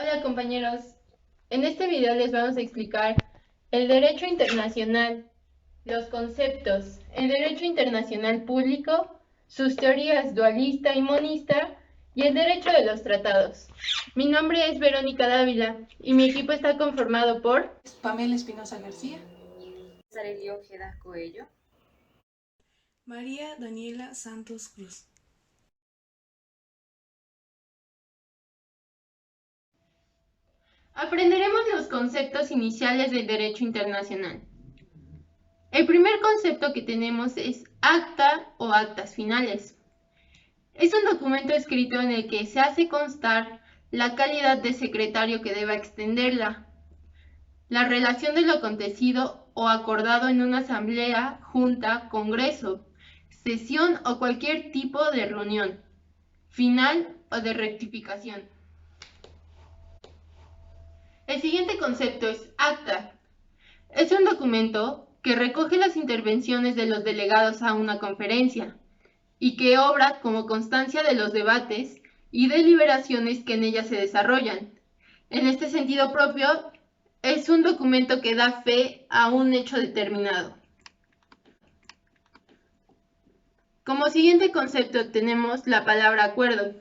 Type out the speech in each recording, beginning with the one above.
Hola compañeros, en este video les vamos a explicar el derecho internacional, los conceptos, el derecho internacional público, sus teorías dualista y monista y el derecho de los tratados. Mi nombre es Verónica Dávila y mi equipo está conformado por Pamela Espinosa García, Sarelio Ojeda Coello, María Daniela Santos Cruz. Aprenderemos los conceptos iniciales del derecho internacional. El primer concepto que tenemos es acta o actas finales. Es un documento escrito en el que se hace constar la calidad de secretario que deba extenderla, la relación de lo acontecido o acordado en una asamblea, junta, congreso, sesión o cualquier tipo de reunión, final o de rectificación. El siguiente concepto es acta. Es un documento que recoge las intervenciones de los delegados a una conferencia y que obra como constancia de los debates y deliberaciones que en ella se desarrollan. En este sentido propio, es un documento que da fe a un hecho determinado. Como siguiente concepto tenemos la palabra acuerdo.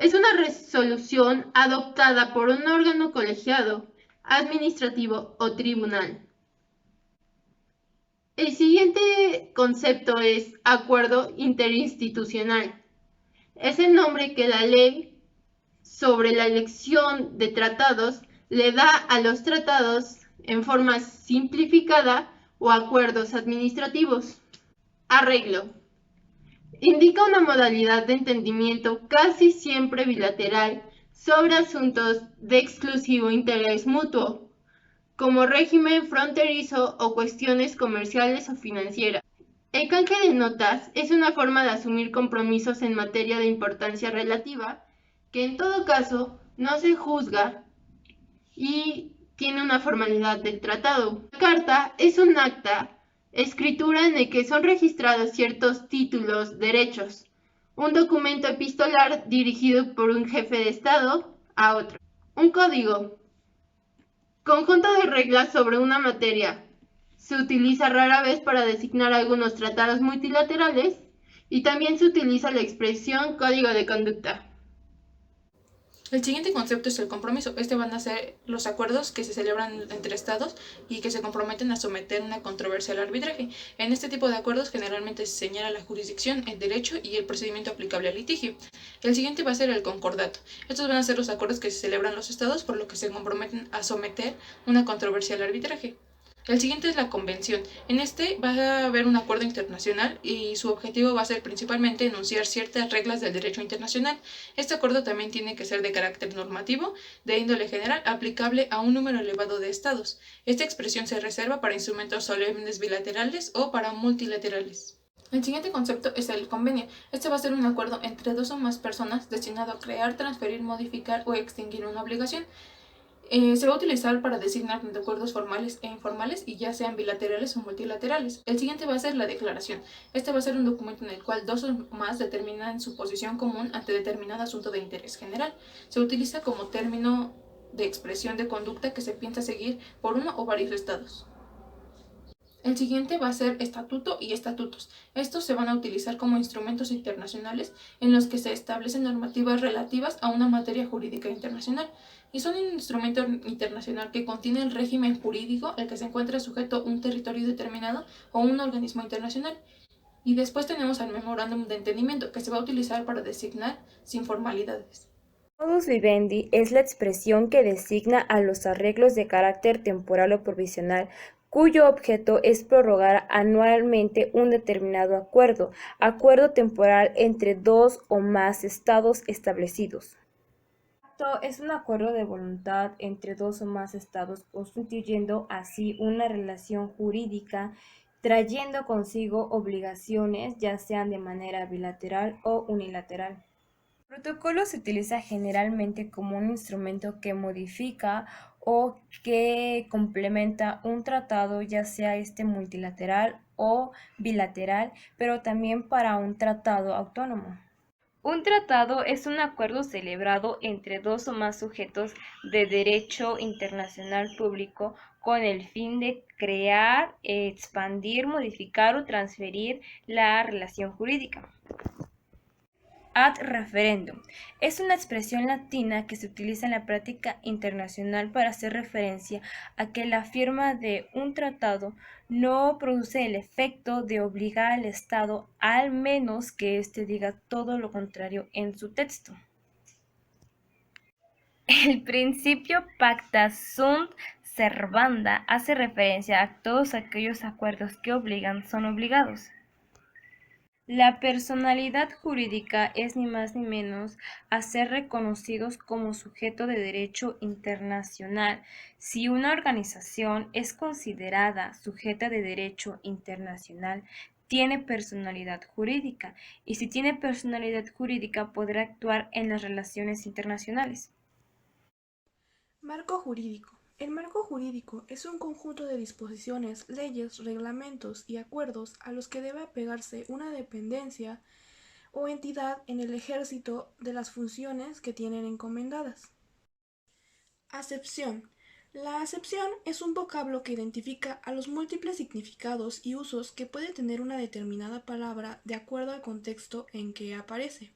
Es una resolución adoptada por un órgano colegiado, administrativo o tribunal. El siguiente concepto es acuerdo interinstitucional. Es el nombre que la ley sobre la elección de tratados le da a los tratados en forma simplificada o acuerdos administrativos. Arreglo. Indica una modalidad de entendimiento casi siempre bilateral sobre asuntos de exclusivo interés mutuo, como régimen fronterizo o cuestiones comerciales o financieras. El canje de notas es una forma de asumir compromisos en materia de importancia relativa que en todo caso no se juzga y tiene una formalidad del tratado. La carta es un acta, escritura en el que son registrados ciertos títulos, derechos, un documento epistolar dirigido por un jefe de Estado a otro. Un código, conjunto de reglas sobre una materia. Se utiliza rara vez para designar algunos tratados multilaterales y también se utiliza la expresión código de conducta. El siguiente concepto es el compromiso. Van a ser los acuerdos que se celebran entre estados y que se comprometen a someter una controversia al arbitraje. En este tipo de acuerdos generalmente se señala la jurisdicción, el derecho y el procedimiento aplicable al litigio. El siguiente va a ser el concordato. Estos van a ser los acuerdos que se celebran los estados por lo que se comprometen a someter una controversia al arbitraje. El siguiente es la convención. En este va a haber un acuerdo internacional y su objetivo va a ser principalmente enunciar ciertas reglas del derecho internacional. Este acuerdo también tiene que ser de carácter normativo, de índole general, aplicable a un número elevado de estados. Esta expresión se reserva para instrumentos solemnes bilaterales o para multilaterales. El siguiente concepto es el convenio. Este va a ser un acuerdo entre dos o más personas destinado a crear, transferir, modificar o extinguir una obligación. Se va a utilizar para designar tanto acuerdos formales e informales y ya sean bilaterales o multilaterales. El siguiente va a ser la declaración. Este va a ser un documento en el cual dos o más determinan su posición común ante determinado asunto de interés general. Se utiliza como término de expresión de conducta que se piensa seguir por uno o varios estados. El siguiente va a ser estatuto y estatutos. Estos se van a utilizar como instrumentos internacionales en los que se establecen normativas relativas a una materia jurídica internacional. Y son un instrumento internacional que contiene el régimen jurídico al que se encuentra sujeto un territorio determinado o un organismo internacional. Y después tenemos el memorándum de entendimiento, que se va a utilizar para designar sin formalidades. Modus vivendi es la expresión que designa a los arreglos de carácter temporal o provisional, cuyo objeto es prorrogar anualmente un determinado acuerdo temporal entre dos o más estados establecidos. Pacto es un acuerdo de voluntad entre dos o más estados, constituyendo así una relación jurídica, trayendo consigo obligaciones, ya sean de manera bilateral o unilateral. El protocolo se utiliza generalmente como un instrumento que modifica o que complementa un tratado, ya sea este multilateral o bilateral, pero también para un tratado autónomo. Un tratado es un acuerdo celebrado entre dos o más sujetos de derecho internacional público con el fin de crear, expandir, modificar o transferir la relación jurídica. Ad referendum es una expresión latina que se utiliza en la práctica internacional para hacer referencia a que la firma de un tratado no produce el efecto de obligar al Estado, al menos que éste diga todo lo contrario en su texto. El principio pacta sunt servanda hace referencia a todos aquellos acuerdos que obligan son obligados. La personalidad jurídica es ni más ni menos a ser reconocidos como sujeto de derecho internacional. Si una organización es considerada sujeta de derecho internacional, tiene personalidad jurídica, y si tiene personalidad jurídica podrá actuar en las relaciones internacionales. Marco jurídico. El marco jurídico es un conjunto de disposiciones, leyes, reglamentos y acuerdos a los que debe apegarse una dependencia o entidad en el ejercicio de las funciones que tienen encomendadas. Acepción. La acepción es un vocablo que identifica a los múltiples significados y usos que puede tener una determinada palabra de acuerdo al contexto en que aparece.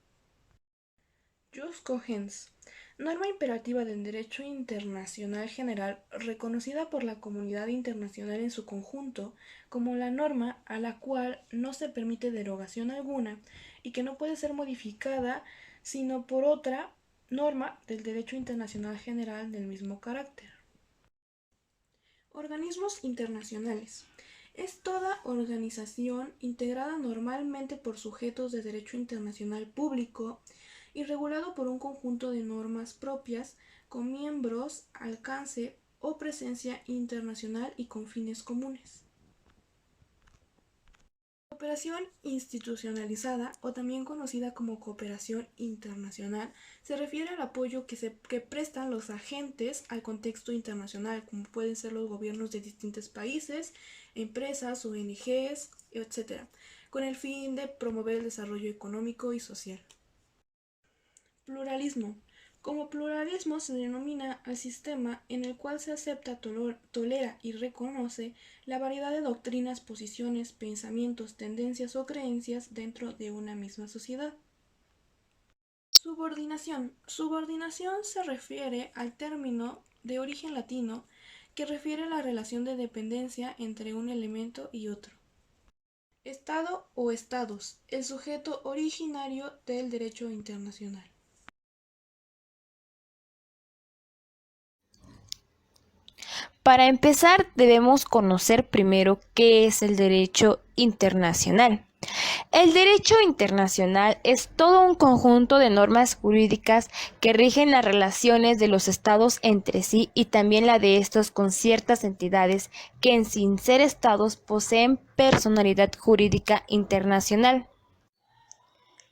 Jus cogens. Norma imperativa del derecho internacional general reconocida por la comunidad internacional en su conjunto como la norma a la cual no se permite derogación alguna y que no puede ser modificada sino por otra norma del derecho internacional general del mismo carácter. Organismos internacionales. Es toda organización integrada normalmente por sujetos de derecho internacional público y regulado por un conjunto de normas propias con miembros, alcance o presencia internacional y con fines comunes. Cooperación institucionalizada, o también conocida como cooperación internacional, se refiere al apoyo que prestan los agentes al contexto internacional, como pueden ser los gobiernos de distintos países, empresas, ONGs, etc., con el fin de promover el desarrollo económico y social. Pluralismo. Como pluralismo se denomina al sistema en el cual se acepta, tolera y reconoce la variedad de doctrinas, posiciones, pensamientos, tendencias o creencias dentro de una misma sociedad. Subordinación. Subordinación se refiere al término de origen latino que refiere a la relación de dependencia entre un elemento y otro. Estado o estados, el sujeto originario del derecho internacional. Para empezar, debemos conocer primero qué es el derecho internacional. El derecho internacional es todo un conjunto de normas jurídicas que rigen las relaciones de los estados entre sí y también la de estos con ciertas entidades que, sin ser estados, poseen personalidad jurídica internacional.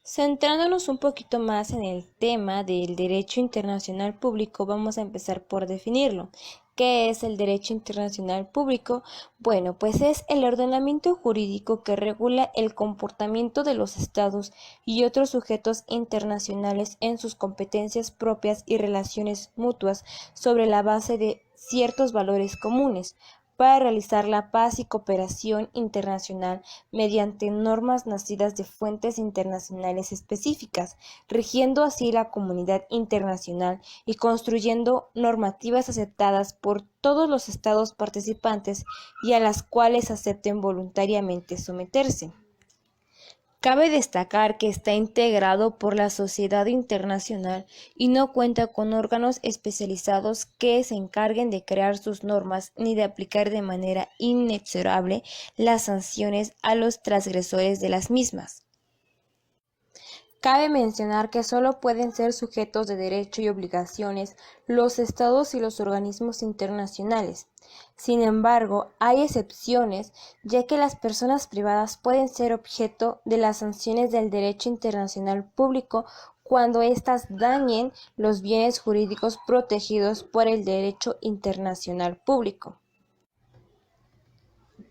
Centrándonos un poquito más en el tema del derecho internacional público, vamos a empezar por definirlo. ¿Qué es el derecho internacional público? Bueno, pues es el ordenamiento jurídico que regula el comportamiento de los estados y otros sujetos internacionales en sus competencias propias y relaciones mutuas sobre la base de ciertos valores comunes, para realizar la paz y cooperación internacional mediante normas nacidas de fuentes internacionales específicas, rigiendo así la comunidad internacional y construyendo normativas aceptadas por todos los estados participantes y a las cuales acepten voluntariamente someterse. Cabe destacar que está integrado por la sociedad internacional y no cuenta con órganos especializados que se encarguen de crear sus normas ni de aplicar de manera inexorable las sanciones a los transgresores de las mismas. Cabe mencionar que solo pueden ser sujetos de derecho y obligaciones los estados y los organismos internacionales. Sin embargo, hay excepciones, ya que las personas privadas pueden ser objeto de las sanciones del derecho internacional público cuando éstas dañen los bienes jurídicos protegidos por el derecho internacional público.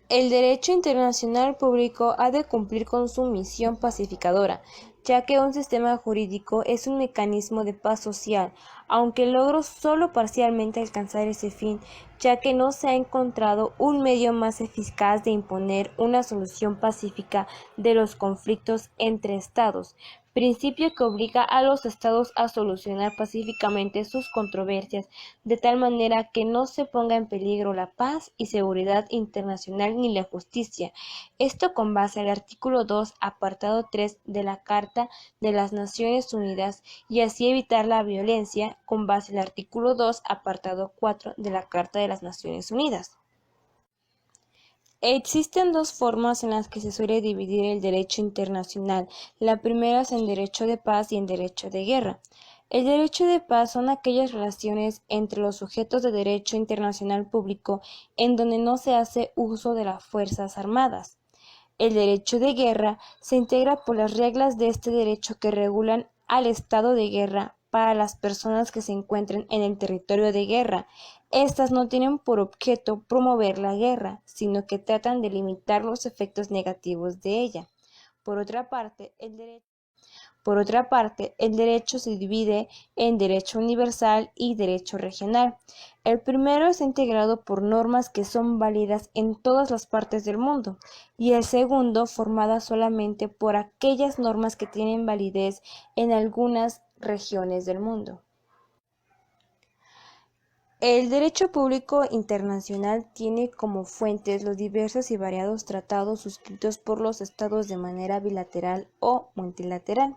El derecho internacional público ha de cumplir con su misión pacificadora, ya que un sistema jurídico es un mecanismo de paz social, aunque logró solo parcialmente alcanzar ese fin, ya que no se ha encontrado un medio más eficaz de imponer una solución pacífica de los conflictos entre estados, principio que obliga a los estados a solucionar pacíficamente sus controversias, de tal manera que no se ponga en peligro la paz y seguridad internacional ni la justicia. Esto con base al artículo 2, apartado 3 de la Carta de las Naciones Unidas, y así evitar la violencia con base al artículo 2, apartado 4 de la Carta de las Naciones Unidas. Existen dos formas en las que se suele dividir el derecho internacional. La primera es en derecho de paz y en derecho de guerra. El derecho de paz son aquellas relaciones entre los sujetos de derecho internacional público en donde no se hace uso de las fuerzas armadas. El derecho de guerra se integra por las reglas de este derecho que regulan al estado de guerra para las personas que se encuentren en el territorio de guerra. Estas no tienen por objeto promover la guerra, sino que tratan de limitar los efectos negativos de ella. Por otra parte, el derecho se divide en derecho universal y derecho regional. El primero es integrado por normas que son válidas en todas las partes del mundo, y el segundo formada solamente por aquellas normas que tienen validez en algunas regiones del mundo. El derecho público internacional tiene como fuentes los diversos y variados tratados suscritos por los estados de manera bilateral o multilateral,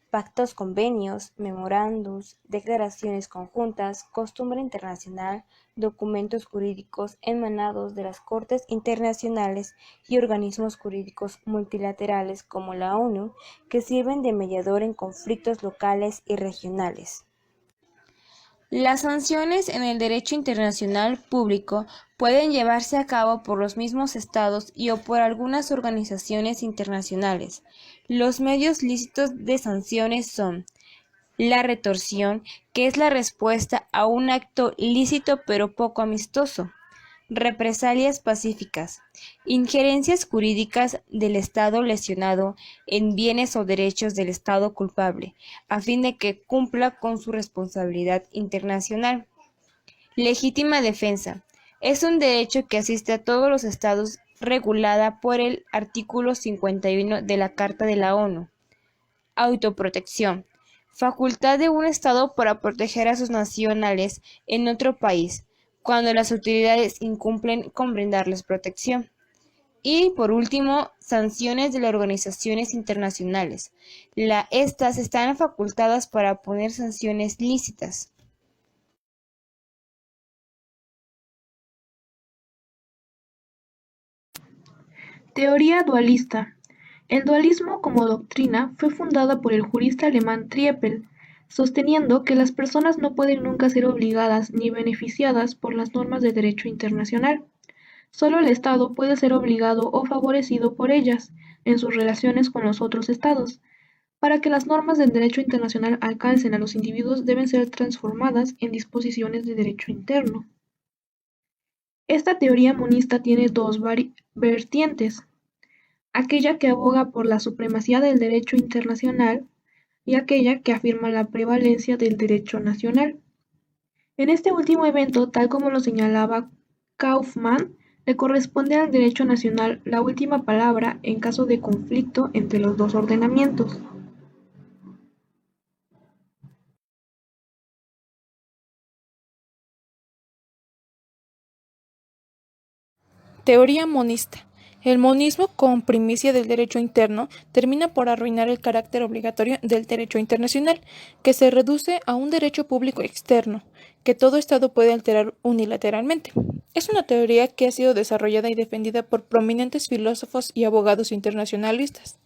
pactos, convenios, memorándums, declaraciones conjuntas, costumbre internacional, documentos jurídicos emanados de las Cortes Internacionales y organismos jurídicos multilaterales como la ONU, que sirven de mediador en conflictos locales y regionales. Las sanciones en el derecho internacional público pueden llevarse a cabo por los mismos estados y o por algunas organizaciones internacionales. Los medios lícitos de sanciones son la retorsión, que es la respuesta a un acto lícito pero poco amistoso; represalias pacíficas, injerencias jurídicas del Estado lesionado en bienes o derechos del Estado culpable, a fin de que cumpla con su responsabilidad internacional. Legítima defensa. Es un derecho que asiste a todos los estados, regulada por el artículo 51 de la Carta de la ONU. Autoprotección. Facultad de un estado para proteger a sus nacionales en otro país, cuando las autoridades incumplen con brindarles protección. Y, por último, sanciones de las organizaciones internacionales. Estas están facultadas para poner sanciones lícitas. Teoría dualista. El dualismo como doctrina fue fundada por el jurista alemán Triepel, sosteniendo que las personas no pueden nunca ser obligadas ni beneficiadas por las normas de derecho internacional. Solo el Estado puede ser obligado o favorecido por ellas en sus relaciones con los otros Estados. Para que las normas del derecho internacional alcancen a los individuos deben ser transformadas en disposiciones de derecho interno. Esta teoría monista tiene dos vertientes: aquella que aboga por la supremacía del derecho internacional y aquella que afirma la prevalencia del derecho nacional. En este último evento, tal como lo señalaba Kaufmann, le corresponde al derecho nacional la última palabra en caso de conflicto entre los dos ordenamientos. Teoría monista. El monismo, con primicia del derecho interno, termina por arruinar el carácter obligatorio del derecho internacional, que se reduce a un derecho público externo, que todo Estado puede alterar unilateralmente. Es una teoría que ha sido desarrollada y defendida por prominentes filósofos y abogados internacionalistas.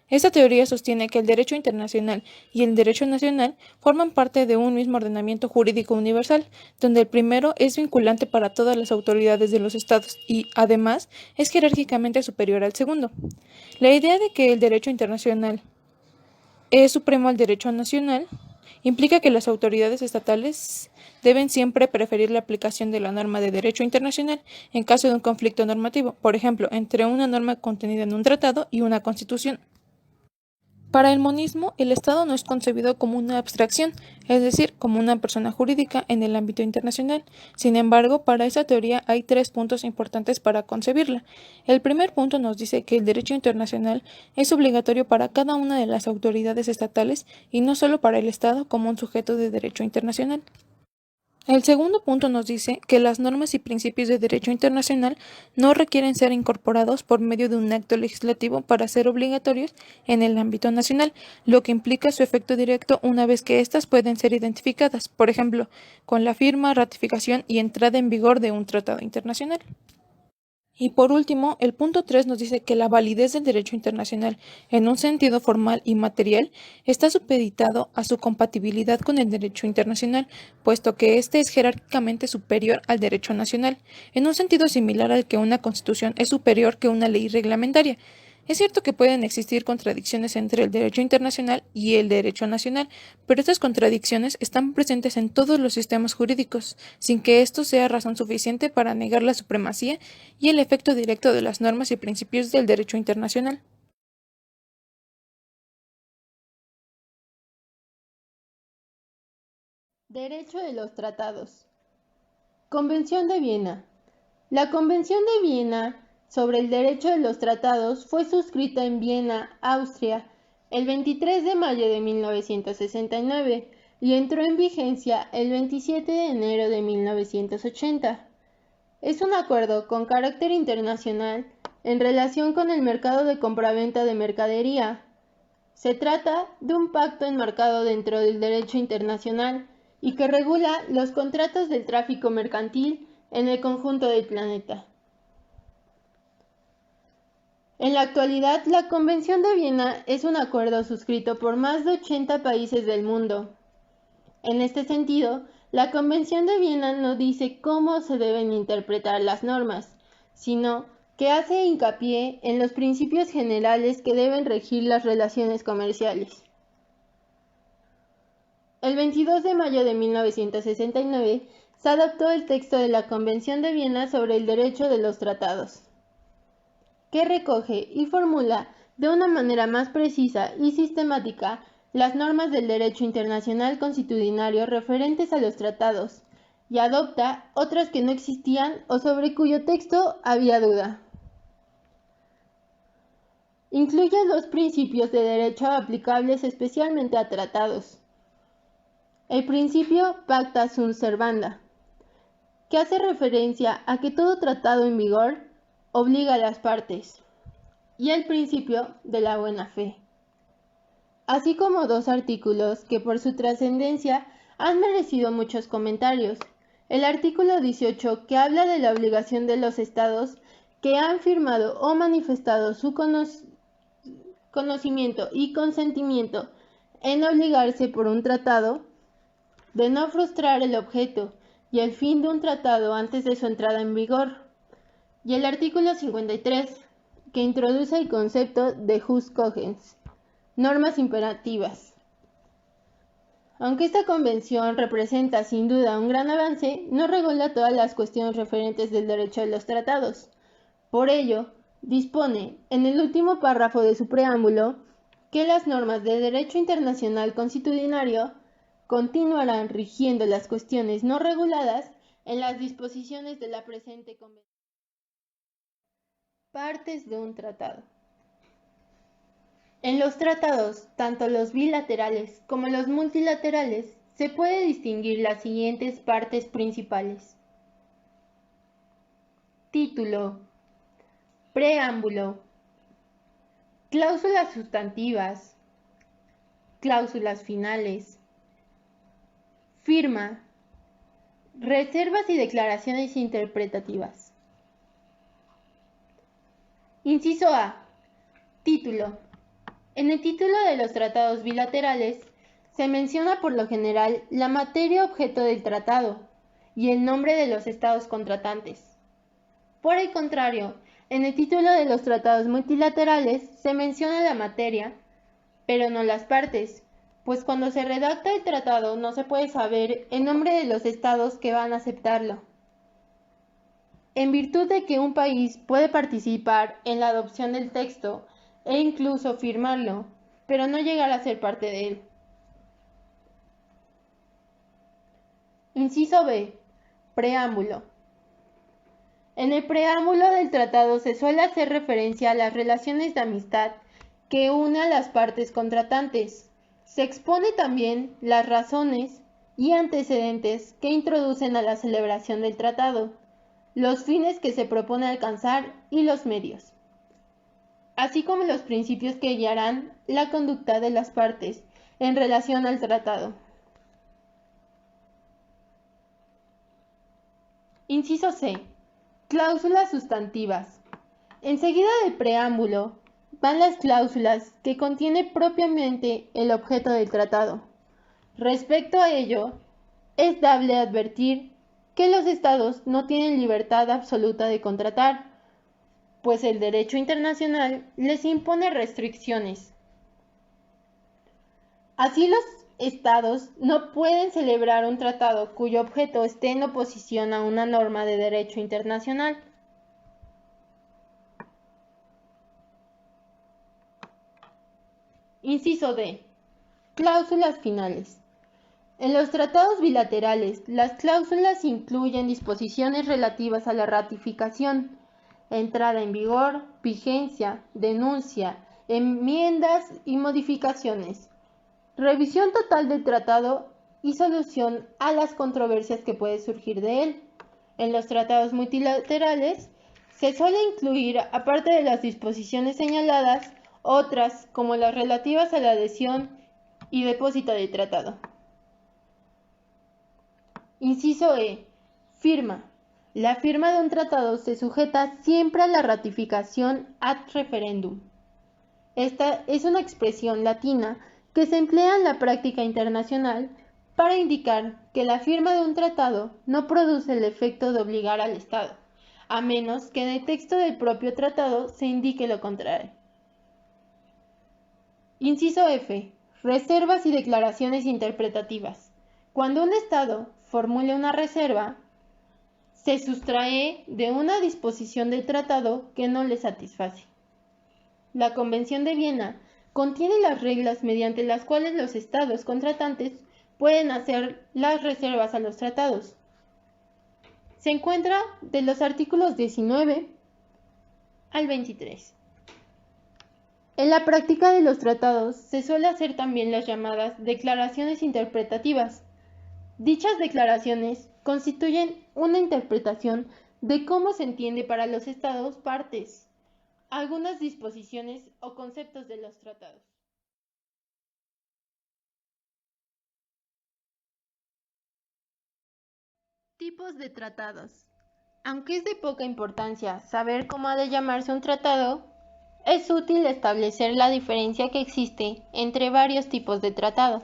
Esta teoría sostiene que el derecho internacional y el derecho nacional forman parte de un mismo ordenamiento jurídico universal, donde el primero es vinculante para todas las autoridades de los estados y, además, es jerárquicamente superior al segundo. La idea de que el derecho internacional es supremo al derecho nacional implica que las autoridades estatales deben siempre preferir la aplicación de la norma de derecho internacional en caso de un conflicto normativo, por ejemplo, entre una norma contenida en un tratado y una constitución. Para el monismo, el Estado no es concebido como una abstracción, es decir, como una persona jurídica en el ámbito internacional. Sin embargo, para esa teoría hay 3 puntos importantes para concebirla. El primer punto nos dice que el derecho internacional es obligatorio para cada una de las autoridades estatales y no solo para el Estado como un sujeto de derecho internacional. El segundo punto nos dice que las normas y principios de derecho internacional no requieren ser incorporados por medio de un acto legislativo para ser obligatorios en el ámbito nacional, lo que implica su efecto directo una vez que éstas pueden ser identificadas, por ejemplo, con la firma, ratificación y entrada en vigor de un tratado internacional. Y por último, el punto 3 nos dice que la validez del derecho internacional, en un sentido formal y material, está supeditado a su compatibilidad con el derecho internacional, puesto que éste es jerárquicamente superior al derecho nacional, en un sentido similar al que una constitución es superior que una ley reglamentaria. Es cierto que pueden existir contradicciones entre el derecho internacional y el derecho nacional, pero estas contradicciones están presentes en todos los sistemas jurídicos, sin que esto sea razón suficiente para negar la supremacía y el efecto directo de las normas y principios del derecho internacional. Derecho de los tratados. Convención de Viena. La Convención de Viena sobre el derecho de los tratados fue suscrita en Viena, Austria, el 23 de mayo de 1969 y entró en vigencia el 27 de enero de 1980. Es un acuerdo con carácter internacional en relación con el mercado de compraventa de mercadería. Se trata de un pacto enmarcado dentro del derecho internacional y que regula los contratos del tráfico mercantil en el conjunto del planeta. En la actualidad, la Convención de Viena es un acuerdo suscrito por más de 80 países del mundo. En este sentido, la Convención de Viena no dice cómo se deben interpretar las normas, sino que hace hincapié en los principios generales que deben regir las relaciones comerciales. El 22 de mayo de 1969 se adoptó el texto de la Convención de Viena sobre el derecho de los tratados, que recoge y formula de una manera más precisa y sistemática las normas del derecho internacional consuetudinario referentes a los tratados, y adopta otras que no existían o sobre cuyo texto había duda. Incluye dos principios de derecho aplicables especialmente a tratados. El principio pacta sunt servanda, que hace referencia a que todo tratado en vigor obliga a las partes, y el principio de la buena fe, así como dos artículos que por su trascendencia han merecido muchos comentarios. El artículo 18, que habla de la obligación de los estados que han firmado o manifestado su conocimiento y consentimiento en obligarse por un tratado, de no frustrar el objeto y el fin de un tratado antes de su entrada en vigor. Y el artículo 53, que introduce el concepto de jus cogens, normas imperativas. Aunque esta convención representa sin duda un gran avance, no regula todas las cuestiones referentes del derecho de los tratados. Por ello, dispone, en el último párrafo de su preámbulo, que las normas de derecho internacional consuetudinario continuarán rigiendo las cuestiones no reguladas en las disposiciones de la presente convención. Partes de un tratado. En los tratados, tanto los bilaterales como los multilaterales, se puede distinguir las siguientes partes principales. Título, preámbulo, cláusulas sustantivas, cláusulas finales, firma, reservas y declaraciones interpretativas. Inciso A. Título. En el título de los tratados bilaterales se menciona por lo general la materia objeto del tratado y el nombre de los estados contratantes. Por el contrario, en el título de los tratados multilaterales se menciona la materia, pero no las partes, pues cuando se redacta el tratado no se puede saber el nombre de los estados que van a aceptarlo. En virtud de que un país puede participar en la adopción del texto e incluso firmarlo, pero no llegar a ser parte de él. Inciso B. Preámbulo. En el preámbulo del tratado se suele hacer referencia a las relaciones de amistad que une a las partes contratantes. Se expone también las razones y antecedentes que introducen a la celebración del tratado, los fines que se propone alcanzar y los medios, así como los principios que guiarán la conducta de las partes en relación al tratado. Inciso C. Cláusulas sustantivas. Enseguida del preámbulo van las cláusulas que contiene propiamente el objeto del tratado. Respecto a ello, es dable advertir que los estados no tienen libertad absoluta de contratar, pues el derecho internacional les impone restricciones. Así, los estados no pueden celebrar un tratado cuyo objeto esté en oposición a una norma de derecho internacional. Inciso D. Cláusulas finales. En los tratados bilaterales, las cláusulas incluyen disposiciones relativas a la ratificación, entrada en vigor, vigencia, denuncia, enmiendas y modificaciones, revisión total del tratado y solución a las controversias que pueden surgir de él. En los tratados multilaterales se suele incluir, aparte de las disposiciones señaladas, otras como las relativas a la adhesión y depósito del tratado. Inciso E. Firma. La firma de un tratado se sujeta siempre a la ratificación ad referendum. Esta es una expresión latina que se emplea en la práctica internacional para indicar que la firma de un tratado no produce el efecto de obligar al Estado, a menos que en el texto del propio tratado se indique lo contrario. Inciso F. Reservas y declaraciones interpretativas. Cuando un Estado formule una reserva, se sustrae de una disposición del tratado que no le satisface. La Convención de Viena contiene las reglas mediante las cuales los estados contratantes pueden hacer las reservas a los tratados. Se encuentra de los artículos 19 al 23. En la práctica de los tratados se suele hacer también las llamadas declaraciones interpretativas. Dichas declaraciones constituyen una interpretación de cómo se entiende para los estados partes algunas disposiciones o conceptos de los tratados. Tipos de tratados. Aunque es de poca importancia saber cómo ha de llamarse un tratado, es útil establecer la diferencia que existe entre varios tipos de tratado.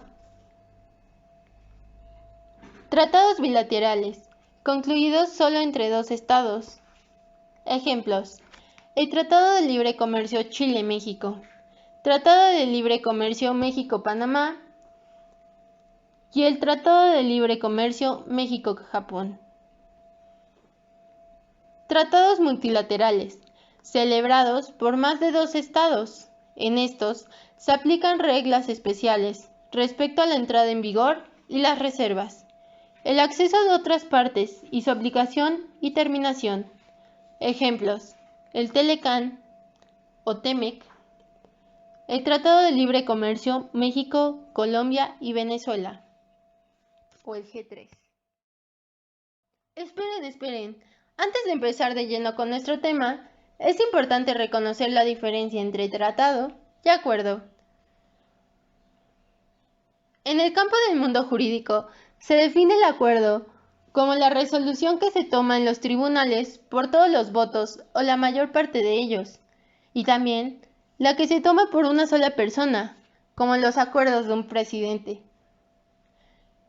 Tratados bilaterales, concluidos solo entre dos estados. Ejemplos: el Tratado de Libre Comercio Chile-México, Tratado de Libre Comercio México-Panamá y el Tratado de Libre Comercio México-Japón. Tratados multilaterales, celebrados por más de dos estados. En estos se aplican reglas especiales respecto a la entrada en vigor y las reservas, el acceso de otras partes y su aplicación y terminación. Ejemplos: el Telecán o TEMEC, el Tratado de Libre Comercio México, Colombia y Venezuela, o el G3. Esperen. Antes de empezar de lleno con nuestro tema, es importante reconocer la diferencia entre tratado y acuerdo. En el campo del mundo jurídico, se define el acuerdo como la resolución que se toma en los tribunales por todos los votos o la mayor parte de ellos, y también la que se toma por una sola persona, como los acuerdos de un presidente.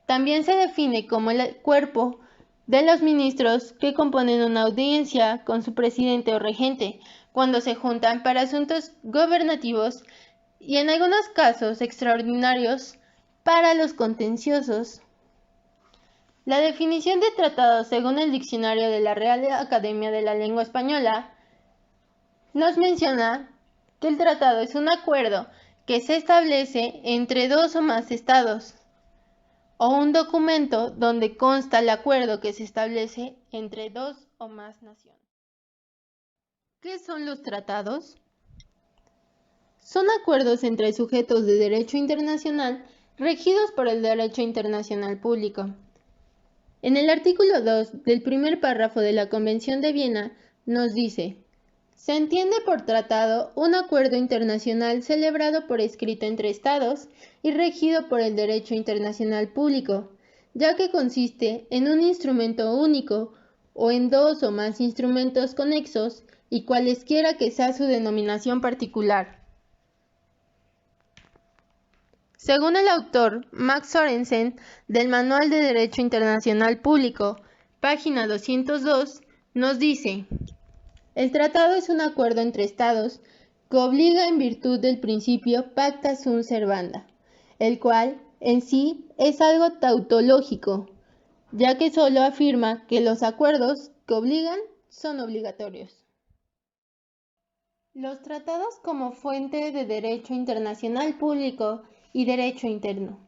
También se define como el cuerpo de los ministros que componen una audiencia con su presidente o regente, cuando se juntan para asuntos gobernativos y en algunos casos extraordinarios para los contenciosos. La definición de tratado, según el diccionario de la Real Academia de la Lengua Española, nos menciona que el tratado es un acuerdo que se establece entre dos o más estados, o un documento donde consta el acuerdo que se establece entre dos o más naciones. ¿Qué son los tratados? Son acuerdos entre sujetos de derecho internacional regidos por el derecho internacional público. En el artículo 2 del primer párrafo de la Convención de Viena nos dice: se entiende por tratado un acuerdo internacional celebrado por escrito entre Estados y regido por el derecho internacional público, ya que consiste en un instrumento único o en dos o más instrumentos conexos y cualesquiera que sea su denominación particular. Según el autor Max Sorensen del Manual de Derecho Internacional Público, página 202, nos dice: el tratado es un acuerdo entre Estados que obliga en virtud del principio pacta sunt servanda, el cual en sí es algo tautológico, ya que solo afirma que los acuerdos que obligan son obligatorios. Los tratados como fuente de derecho internacional público y derecho interno.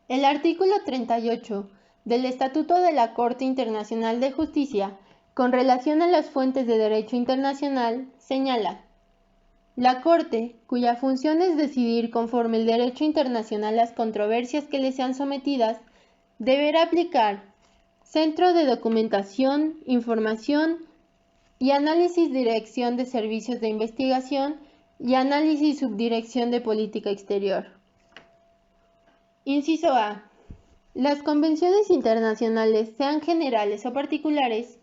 El artículo 38 del Estatuto de la Corte Internacional de Justicia, con relación a las fuentes de derecho internacional, señala: la Corte, cuya función es decidir conforme el derecho internacional las controversias que le sean sometidas, deberá aplicar centro de documentación, información y análisis, dirección de servicios de investigación y análisis y subdirección de política exterior. Inciso A. Las convenciones internacionales, sean generales o particulares,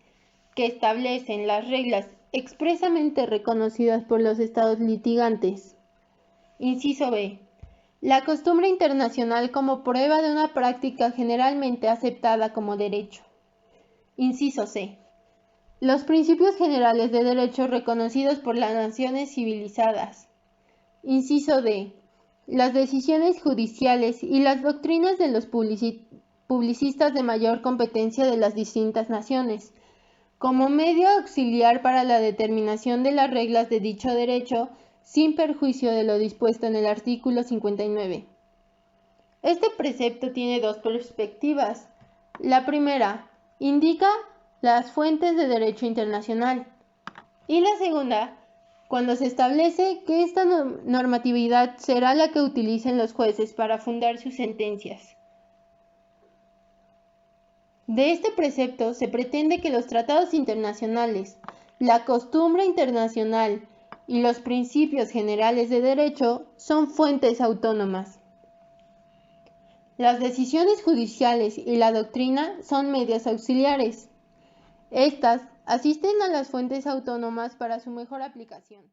que establecen las reglas expresamente reconocidas por los estados litigantes. Inciso B. La costumbre internacional como prueba de una práctica generalmente aceptada como derecho. Inciso C. Los principios generales de derecho reconocidos por las naciones civilizadas. Inciso D. Las decisiones judiciales y las doctrinas de los publicistas de mayor competencia de las distintas naciones, como medio auxiliar para la determinación de las reglas de dicho derecho, sin perjuicio de lo dispuesto en el artículo 59. Este precepto tiene dos perspectivas. La primera indica las fuentes de derecho internacional y la segunda, cuando se establece que esta normatividad será la que utilicen los jueces para fundar sus sentencias. De este precepto se pretende que los tratados internacionales, la costumbre internacional y los principios generales de derecho son fuentes autónomas. Las decisiones judiciales y la doctrina son medios auxiliares. Estas asisten a las fuentes autónomas para su mejor aplicación.